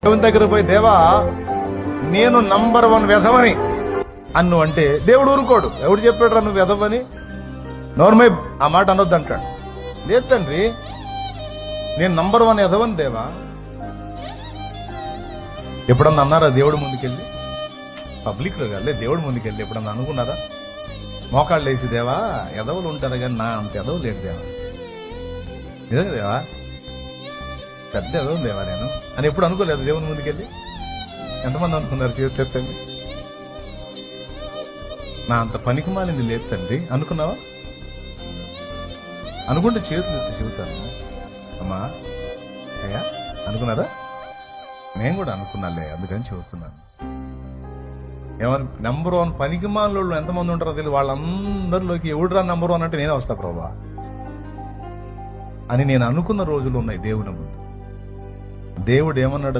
దేవుని దగ్గర పోయి, దేవా నేను నంబర్ 1 వెధవని అన్ను అంటే దేవుడు ఊరుకోడు. ఎవడు చెప్పాడు నువ్వు వెధవని? నోర్మై ఆ మాట అనొద్దు అంటాడు. లేదు తండ్రి, నేను నంబర్ 1 వెధవని దేవా. ఎప్పుడన్నా అన్నారా దేవుడు ముందుకెళ్ళి? పబ్లిక్ లో కాదు, దేవుడు ముందుకెళ్ళి ఎప్పుడన్నా అనుకున్నారా? మోకాళ్ళు వేసి, దేవా ఎదవలు ఉంటారు కానీ నా అంత ఎదవ లేడు దేవా, నిజంగా దేవా పెద్ద ఎదవ దేవా నేను అని ఎప్పుడు అనుకోలేదు దేవుని ముందుకెళ్ళి? ఎంతమంది అనుకున్నారు? చేతండి. నా అంత పనికి మాలింది లేదు తండ్రి అనుకున్నావా? అనుకుంటే చేతులు ఎత్తి చెబుతాను, అమ్మా అయ్యా అనుకున్నారా? నేను కూడా అనుకున్నాలే, అందుకని చెబుతున్నాను. ఏమని నంబర్ 1 పనికి మాలోళ్ళు ఎంతమంది ఉంటారో తెలియదు. వాళ్ళందరిలోకి ఎవడురా నంబర్ 1 అంటే నేనే వస్తా ప్రభా అని నేను అనుకున్న రోజులు ఉన్నాయి దేవుని ముందు. దేవుడు ఏమన్నాడు?